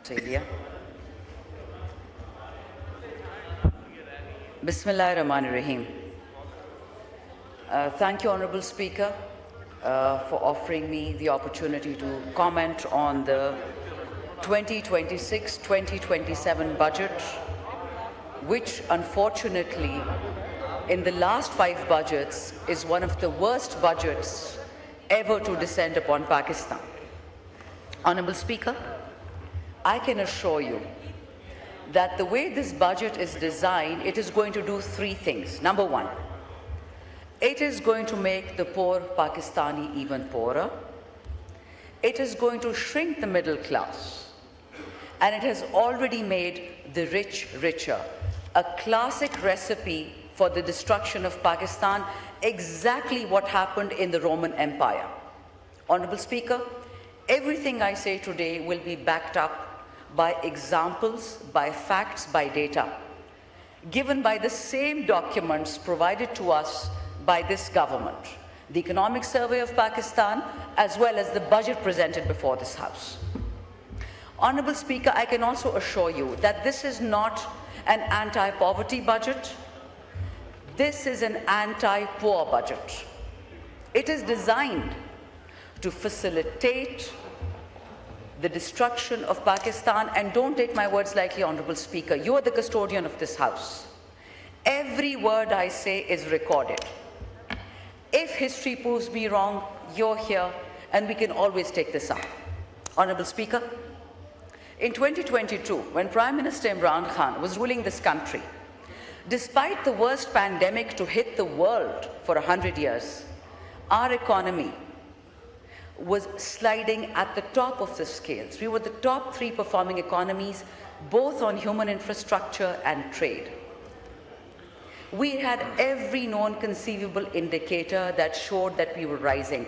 Australia. Bismillahirrahmanirrahim. Thank you, Honorable Speaker, for offering me the opportunity to comment on the 2026-2027 budget, which unfortunately in the last 5 budgets is one of the worst budgets ever to descend upon Pakistan. Honorable Speaker, I can assure you that the way this budget is designed, it is going to do 3 things. Number 1, it is going to make the poor Pakistani even poorer. It is going to shrink the middle class. And it has already made the rich richer. A classic recipe for the destruction of Pakistan, exactly what happened in the Roman Empire. Honorable Speaker, everything I say today will be backed up by examples, by facts, by data, given by the same documents provided to us by this government, the Economic Survey of Pakistan, as well as the budget presented before this House. Honorable Speaker, I can also assure you that this is not an anti-poverty budget. This is an anti-poor budget. It is designed to facilitate the destruction of Pakistan, and don't take my words lightly, Honorable Speaker. You are the custodian of this House. Every word I say is recorded. If history proves me wrong, you're here, and we can always take this up. Honorable Speaker, in 2022, when Prime Minister Imran Khan was ruling this country, despite the worst pandemic to hit the world for 100 years, our economy was sliding at the top of the scales. We were the top 3 performing economies, both on human infrastructure and trade. We had every known conceivable indicator that showed that we were rising.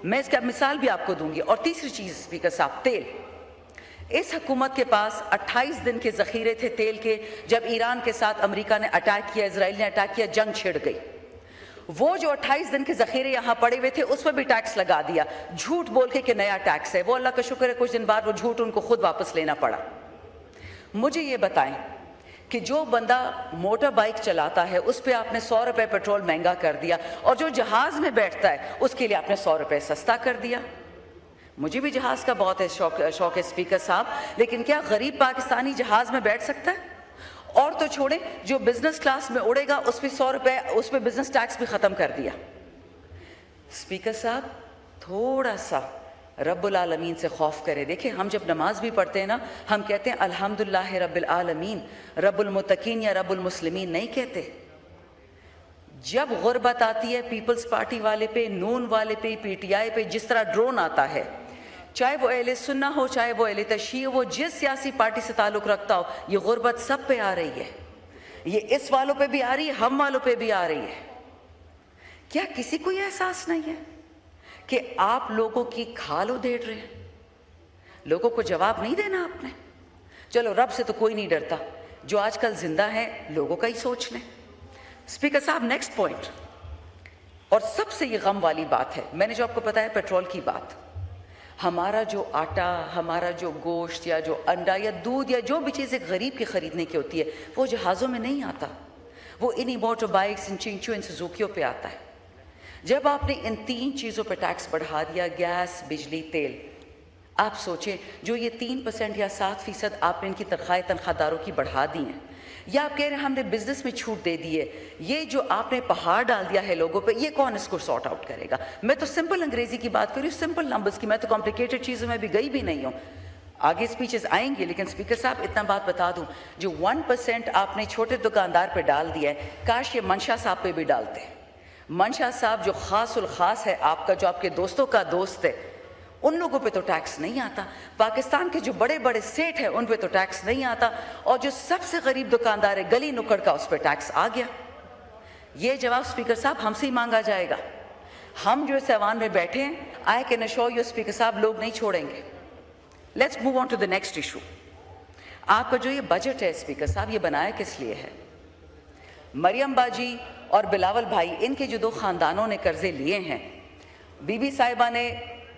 میں اس کا مثال بھی آپ کو دوں گی. اور تیسری چیز اسپیکر صاحب، تیل. اس حکومت کے پاس 28 دن کے ذخیرے تھے تیل کے. جب ایران کے ساتھ امریکہ نے اٹیک کیا، اسرائیل نے اٹیک کیا، جنگ چھڑ گئی، وہ جو 28 دن کے ذخیرے یہاں پڑے ہوئے تھے اس پر بھی ٹیکس لگا دیا، جھوٹ بول کے کہ نیا ٹیکس ہے. وہ اللہ کا شکر ہے کچھ دن بعد وہ جھوٹ ان کو خود واپس لینا پڑا. مجھے یہ بتائیں کہ جو بندہ موٹر بائک چلاتا ہے اس پہ آپ نے 100 روپے پیٹرول مہنگا کر دیا، اور جو جہاز میں بیٹھتا ہے اس کے لیے آپ نے 100 روپے سستا کر دیا. مجھے بھی جہاز کا بہت شوق ہے اسپیکر صاحب، لیکن کیا غریب پاکستانی جہاز میں بیٹھ سکتا ہے؟ اور تو چھوڑیں، جو بزنس کلاس میں اڑے گا اس پہ 100 روپے، اس پہ بزنس ٹیکس بھی ختم کر دیا. اسپیکر صاحب تھوڑا سا رب العالمین سے خوف کرے. دیکھیں ہم جب نماز بھی پڑھتے ہیں نا، ہم کہتے ہیں الحمدللہ رب العالمین، رب المتقین یا رب المسلمین نہیں کہتے. جب غربت آتی ہے پیپلز پارٹی والے پہ، نون والے پہ، پی ٹی آئی پہ جس طرح ڈرون آتا ہے، چاہے وہ اہل سنہ ہو، چاہے وہ اہل تشیع، وہ جس سیاسی پارٹی سے تعلق رکھتا ہو، یہ غربت سب پہ آ رہی ہے. یہ اس والوں پہ بھی آ رہی ہے، ہم والوں پہ بھی آ رہی ہے. کیا کسی کو یہ احساس نہیں ہے کہ آپ لوگوں کی کھال ادھیڑ رہے ہیں؟ لوگوں کو جواب نہیں دینا آپ نے. چلو رب سے تو کوئی نہیں ڈرتا، جو آج کل زندہ ہے لوگوں کا ہی سوچ لیں. اسپیکر صاحب نیکسٹ پوائنٹ، اور سب سے یہ غم والی بات ہے، میں نے جو آپ کو بتایا پیٹرول کی بات. ہمارا جو آٹا، ہمارا جو گوشت یا جو انڈا یا دودھ یا جو بھی چیز ایک غریب کی خریدنے کی ہوتی ہے وہ جہازوں میں نہیں آتا، وہ انہی موٹر بائکس، ان چنچو، ان سزوکیوں پہ آتا ہے. جب آپ نے ان 3 چیزوں پہ ٹیکس بڑھا دیا، گیس، بجلی، تیل، آپ سوچیں جو یہ 3% یا 7% آپ نے ان کی تنخواہ داروں کی بڑھا دی ہیں، یا آپ کہہ رہے ہیں ہم نے بزنس میں چھوٹ دے دی ہے، یہ جو آپ نے پہاڑ ڈال دیا ہے لوگوں پہ، یہ کون اس کو سارٹ آؤٹ کرے گا؟ میں تو سمپل انگریزی کی بات کر رہی ہوں، سمپل نمبرز کی، میں تو کمپلیکیٹڈ چیزوں میں بھی گئی بھی نہیں ہوں. آگے سپیچز آئیں گے، لیکن اسپیکر صاحب اتنا بات بتا دوں، جو 1% آپ نے چھوٹے دکاندار پہ ڈال دیا ہے، کاش یہ منشا صاحب پہ بھی ڈالتے. منشا صاحب جو خاص الخاص ہے آپ کا، جو آپ کے دوستوں کا دوست ہے، ان لوگوں پہ تو ٹیکس نہیں آتا. پاکستان کے جو بڑے بڑے سیٹ ہیں ان پہ تو ٹیکس نہیں آتا، اور جو سب سے غریب دکاندار ہے گلی نکڑ کا، اس پہ ٹیکس آ گیا. یہ جواب اسپیکر صاحب ہم سے ہی مانگا جائے گا. ہم جو اس ایوان میں بیٹھے ہیں، I can assure you speaker صاحب، لوگ نہیں چھوڑیں گے. Let's move on to the next issue. آپ کا جو یہ بجٹ ہے اسپیکر صاحب، یہ بنایا کس لیے ہے؟ مریم باجی اور بلاول بھائی، ان کے جو 2 خاندانوں نے قرضے لیے ہیں، بی بی صاحبہ نے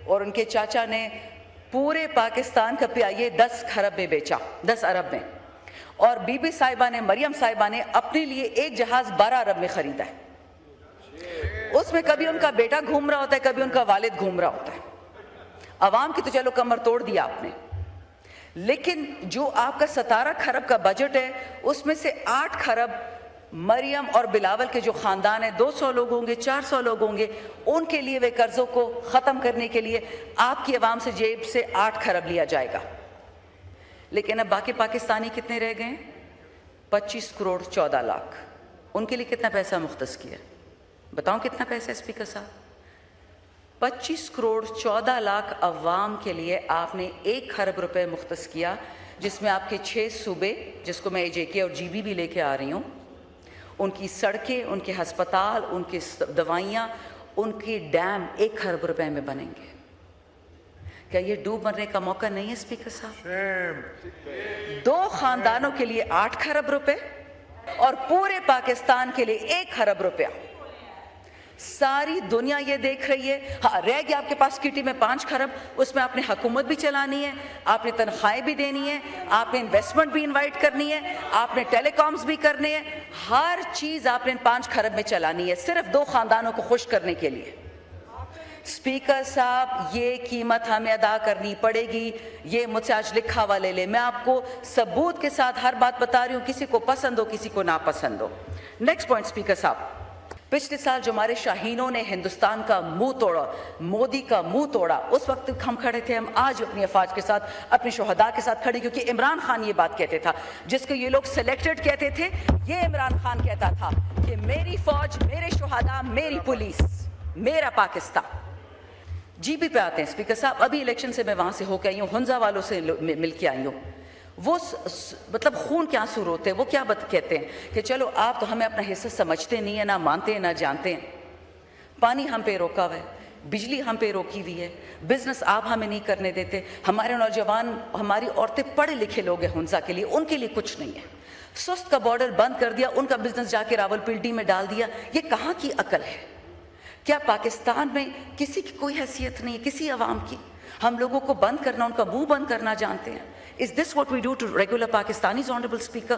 اور ان کے چاچا نے پورے پاکستان کا پیائیے 10 کھرب میں بیچا، 10 ارب میں. اور بی بی صاحبہ نے، مریم صاحبہ نے اپنے لیے ایک جہاز 12 ارب میں خریدا ہے. اس میں کبھی ان کا بیٹا گھوم رہا ہوتا ہے، کبھی ان کا والد گھوم رہا ہوتا ہے. عوام کی تو چلو کمر توڑ دیا آپ نے، لیکن جو آپ کا 17 کھرب کا بجٹ ہے اس میں سے 8 کھرب مریم اور بلاول کے جو خاندان ہیں، 200 لوگ ہوں گے، 400 لوگ ہوں گے، ان کے لیے وہ قرضوں کو ختم کرنے کے لیے آپ کی عوام سے جیب سے 8 کھرب لیا جائے گا. لیکن اب باقی پاکستانی کتنے رہ گئے ہیں؟ 25 کروڑ 14 لاکھ. ان کے لیے کتنا پیسہ مختص کیا؟ بتاؤں کتنا پیسہ ہے اسپیکر صاحب؟ 25 کروڑ 14 لاکھ عوام کے لیے آپ نے 1 کھرب روپے مختص کیا، جس میں آپ کے 6 صوبے، جس کو میں جے کے اور جی بی بھی لے کے آ رہی ہوں، ان کی سڑکیں، ان کے ہسپتال، ان کی دوائیاں، ان کے ڈیم 1 کھرب روپے میں بنیں گے. کیا یہ ڈوب مرنے کا موقع نہیں ہے اسپیکر صاحب؟ 2 خاندانوں کے لیے 8 کھرب روپے اور پورے پاکستان کے لیے 1 کھرب روپیہ. ساری دنیا یہ دیکھ رہی ہے. ہاں رہ گیا آپ کے پاس کٹی میں 5 کھرب، اس میں آپ نے حکومت بھی چلانی ہے، آپ نے تنخواہیں بھی دینی ہے، آپ نے انویسٹمنٹ بھی انوائٹ کرنی ہے، آپ نے ٹیلی کامز بھی کرنے ہیں، ہر چیز آپ نے 5 کھرب میں چلانی ہے، صرف 2 خاندانوں کو خوش کرنے کے لیے. اسپیکر صاحب یہ قیمت ہمیں ادا کرنی پڑے گی. یہ مجھ سے آج لکھا ہوا لے لیں، میں آپ کو ثبوت کے ساتھ ہر بات بتا رہی ہوں، کسی کو پسند ہو کسی کو ناپسند ہو. نیکسٹ پوائنٹ اسپیکر صاحب، پچھلے سال جو ہمارے شاہینوں نے ہندوستان کا منہ توڑا، مودی کا منہ توڑا، اس وقت ہم کھڑے تھے. ہم آج اپنی افواج کے ساتھ، اپنے شہداء کے ساتھ کھڑے، کیونکہ عمران خان یہ بات کہتے تھا، جس کو یہ لوگ سلیکٹڈ کہتے تھے، یہ عمران خان کہتا تھا کہ میری فوج، میرے شہداء، میری پولیس، میرا پاکستان. جی بی پہ آتے ہیں اسپیکر صاحب. ابھی الیکشن سے میں وہاں سے ہو کے آئی ہوں، ہنزا والوں سے مل کے آئی ہوں. وہ مطلب خون کے آنسو روتے ہیں. وہ کیا کہتے ہیں کہ چلو آپ تو ہمیں اپنا حصہ سمجھتے نہیں ہیں، نہ مانتے ہیں نہ جانتے ہیں. پانی ہم پہ روکا ہوا ہے، بجلی ہم پہ روکی ہوئی ہے, بزنس آپ ہمیں نہیں کرنے دیتے, ہمارے نوجوان, ہماری عورتیں پڑھے لکھے لوگ ہیں ہنزا کے لیے, ان کے لیے کچھ نہیں ہے. سست کا بارڈر بند کر دیا, ان کا بزنس جا کے راول پنڈی میں ڈال دیا. یہ کہاں کی عقل ہے؟ کیا پاکستان میں کسی کی کوئی حیثیت نہیں ہے, کسی عوام کی؟ ہم لوگوں کو بند کرنا, ان کا منہ بند کرنا جانتے ہیں. Is this what we do to regular Pakistanis, Honorable Speaker?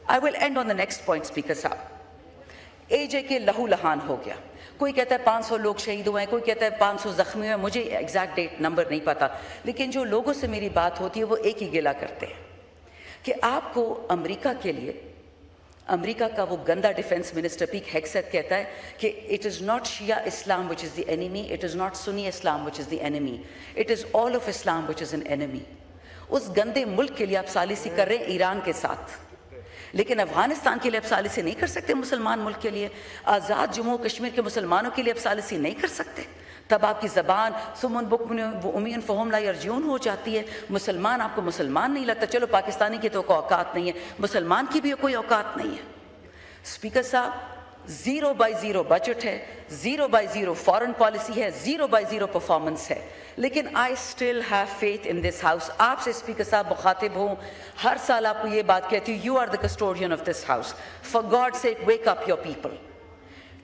I will end on the next point, Speaker صاحب. AJ کے لہو لہان ہو گیا. کوئی کہتا ہے 500 لوگ شہید ہوئے ہیں, کوئی کہتا ہے 500 زخمی ہوئے ہیں, مجھے ایگزیکٹ ڈیٹ نمبر نہیں پتا, لیکن جو لوگوں سے میری بات ہوتی ہے وہ ایک ہی گلا کرتے ہیں کہ آپ کو امریکہ کے لیے, امریکہ کا وہ گندا ڈیفنس منسٹر پیٹ ہیگسیت کہتا ہے کہ اٹ از ناٹ شیعہ اسلام which is the enemy, it is not سنی اسلام which is the enemy, it is all of اسلام وچ از این اینیمی. اس گندے ملک کے لیے آپ سالسی کر رہے ہیں ایران کے ساتھ, لیکن افغانستان کے لیے آپ سالسی نہیں کر سکتے. مسلمان ملک کے لیے, آزاد جموں کشمیر کے مسلمانوں کے لیے آپ سالسی نہیں کر سکتے. تب آپ کی زبان سمن بکمن امین فہم لا یرجون ہو جاتی ہے. مسلمان آپ کو مسلمان نہیں لگتا. چلو پاکستانی کی تو کوئی اوقات نہیں ہے, مسلمان کی بھی کوئی اوقات نہیں ہے. اسپیکر صاحب, 0/0 بجٹ ہے, 0/0 فارن پالیسی ہے, 0/0 پرفارمنس ہے, لیکن I still have faith in this house. آپ سے اسپیکر صاحب مخاطب ہوں, ہر سال آپ کو یہ بات کہتی ہوں, you are the custodian of this house. For God's sake wake up your people.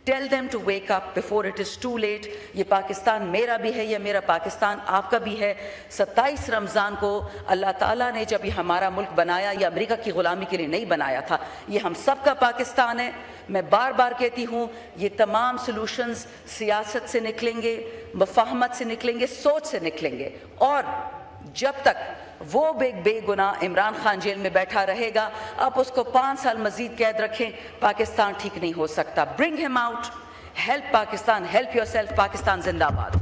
Tell them to wake up before it is too late. یہ پاکستان میرا بھی ہے, یہ میرا پاکستان آپ کا بھی ہے. 27 رمضان کو اللہ تعالیٰ نے جب یہ ہمارا ملک بنایا, یہ امریکہ کی غلامی کے لیے نہیں بنایا تھا, یہ ہم سب کا پاکستان ہے. میں بار بار کہتی ہوں, یہ تمام سلوشنز سیاست سے نکلیں گے, مفاہمت سے نکلیں گے, سوچ سے نکلیں گے. اور جب تک وہ بے گناہ عمران خان جیل میں بیٹھا رہے گا, آپ اس کو 5 سال مزید قید رکھیں, پاکستان ٹھیک نہیں ہو سکتا. برنگ ہم out, help Pakistan, help your self. Pakistan زندہ باد.